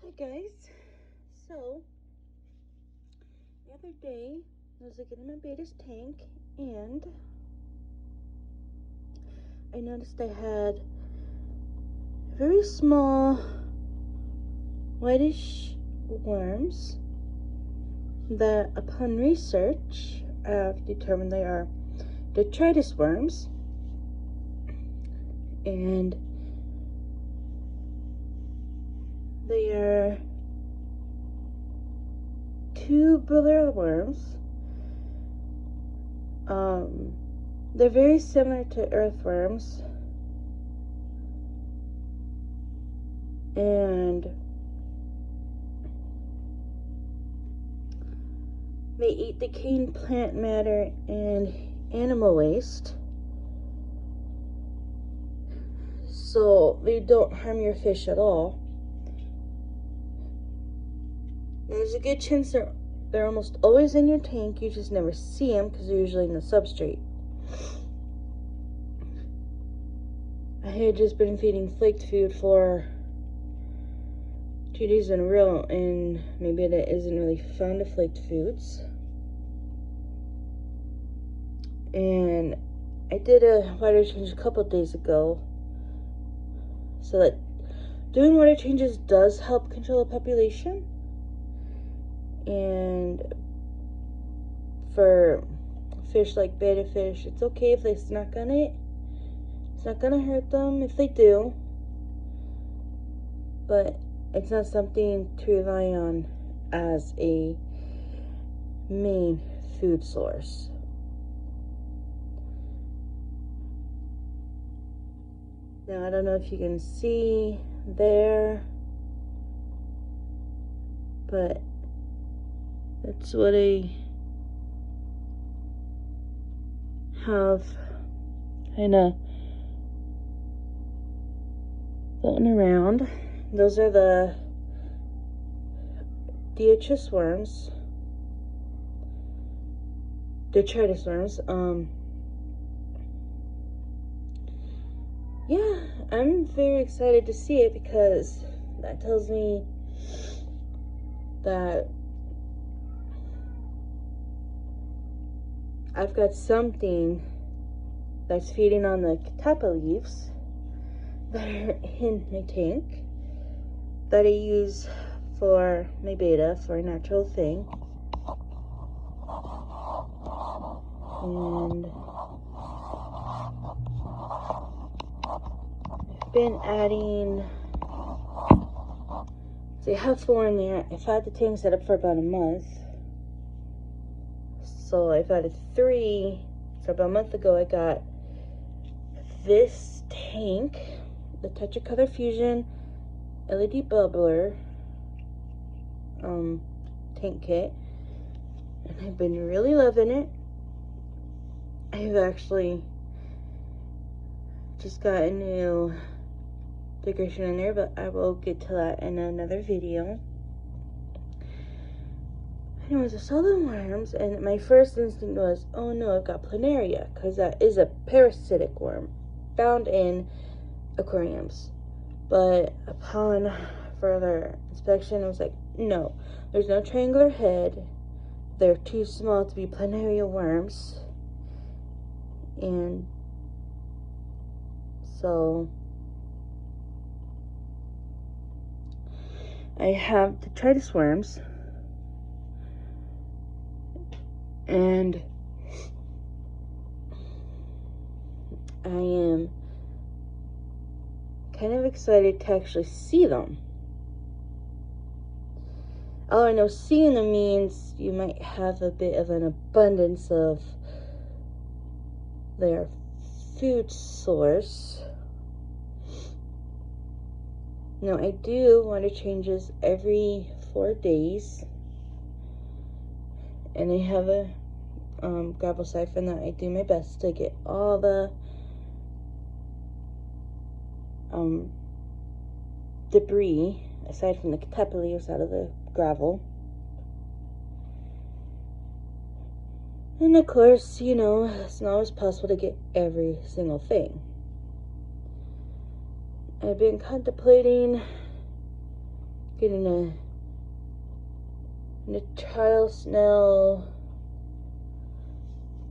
Hi guys, so the other day I was looking at my beta's tank and I noticed I had very small whitish worms that upon research I've determined they are detritus worms, and they are tubular worms. They're very similar to earthworms, and they eat decaying plant matter and animal waste, so they don't harm your fish at all. There's a good chance they're almost always in your tank. You just never see them because they're usually in the substrate. I had just been feeding flaked food for 2 days in a row, and my beta isn't really fond of flaked foods. And I did a water change a couple days ago, so that doing water changes does help control the population. And for fish like betta fish, it's okay if they snack on it. It's not gonna hurt them if they do, but it's not something to rely on as a main food source. Now, I don't know if you can see there, but that's what I have kind of floating around. Those are the Detritus worms, Detritus worms. Yeah, I'm very excited to see it because that tells me that I've got something that's feeding on the catappa leaves that are in my tank that I use for my beta for a natural thing. And I've been adding, so I have 4 in there. I've had the tank set up for about a month, so I've added 3. So about a month ago I got this tank, the Tetracolor Fusion LED bubbler tank kit, and I've been really loving it. I've actually just got a new decoration in there, but I will get to that in another video. Anyways, I saw the worms, and my first instinct was, oh no, I've got planaria, because that is a parasitic worm found in aquariums. But upon further inspection, I was like, no, there's no triangular head. They're too small to be planaria worms. And so I have detritus worms, and I am kind of excited to actually see them. All I know seeing them means you might have a bit of an abundance of their food source. Now, I do water changes every 4 days, and I have a gravel siphon that I do my best to get all the debris, aside from the catappa leaves, out of the gravel. And of course, you know, it's not always possible to get every single thing. I've been contemplating getting a trial snail,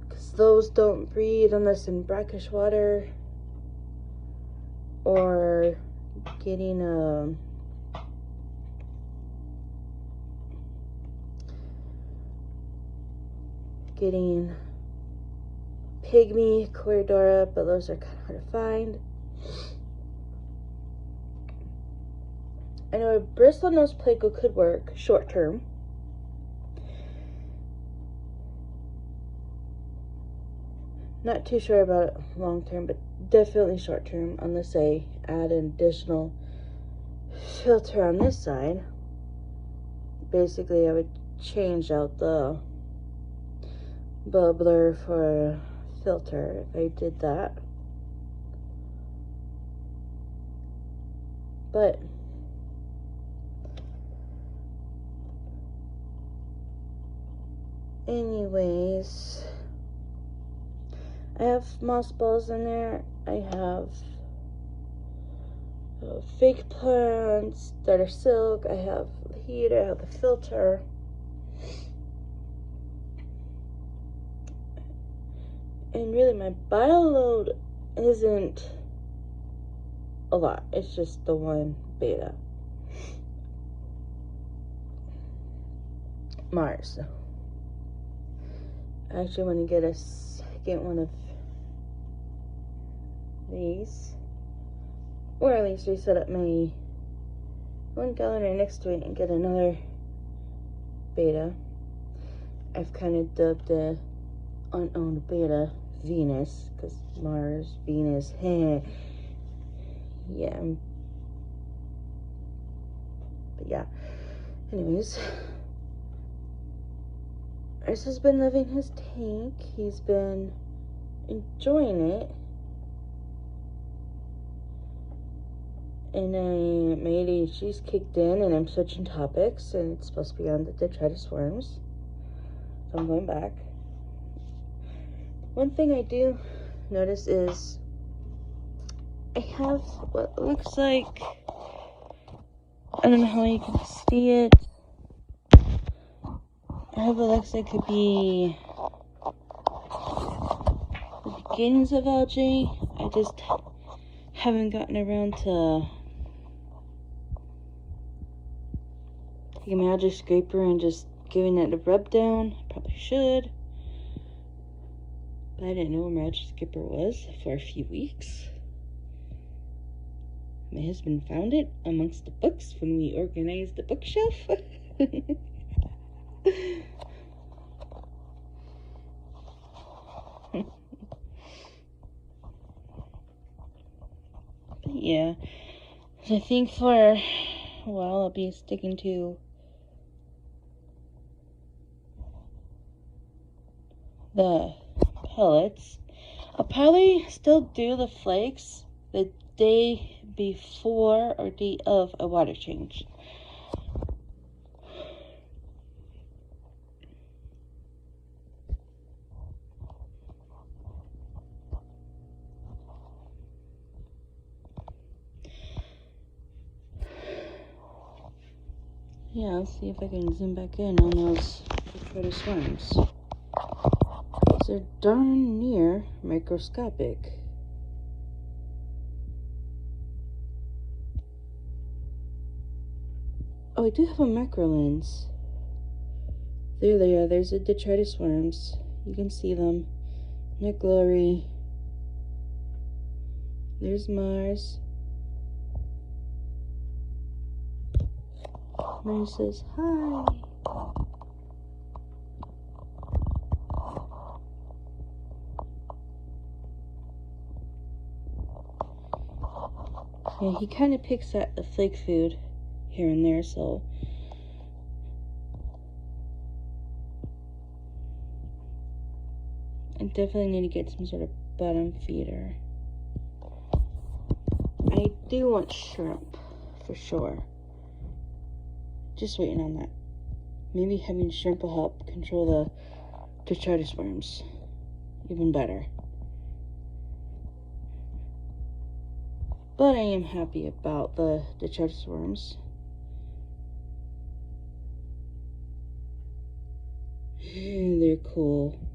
because those don't breed unless in brackish water, or getting a pygmy Corridora, but those are kind of hard to find. I know a bristlenose pleco could work short term. Not too sure about it long term, but definitely short term, unless I add an additional filter on this side. Basically, I would change out the bubbler for a filter if I did that. But anyways, I have mossballs in there. I have fake plants that are silk. I have the heater. I have the filter. And really, my bio load isn't a lot. It's just the one beta. Mars. I actually want to get a second one of these, or at least reset up my one gallery next to it and get another beta. I've kind of dubbed the unowned beta Venus, because Mars, Venus, yeah. But yeah, anyways, Urs has been loving his tank. He's been enjoying it. And my ADHD's kicked in, and I'm switching topics, and it's supposed to be on the detritus worms. So I'm going back. One thing I do notice is I have what looks like, I don't know how you can see it. I have what looks like could be the beginnings of algae. I just haven't gotten around to taking my algae scraper and just giving it a rub down. I probably should. But I didn't know where my algae scraper was for a few weeks. My husband found it amongst the books when we organized the bookshelf. But yeah, so I think for a while I'll be sticking to the pellets. I'll probably still do the flakes the day before or day of a water change. Yeah, let's see if I can zoom back in on those detritus worms. They're darn near microscopic. Oh, I do have a macro lens. There they are. There's the detritus worms. You can see them. They're glory. There's Mars. Mars says hi. Yeah, he kind of picks at the flake food here and there, so I definitely need to get some sort of bottom feeder. I do want shrimp, for sure. Just waiting on that. Maybe having shrimp will help control the detritus worms even better. But I am happy about the detritus worms. They're cool.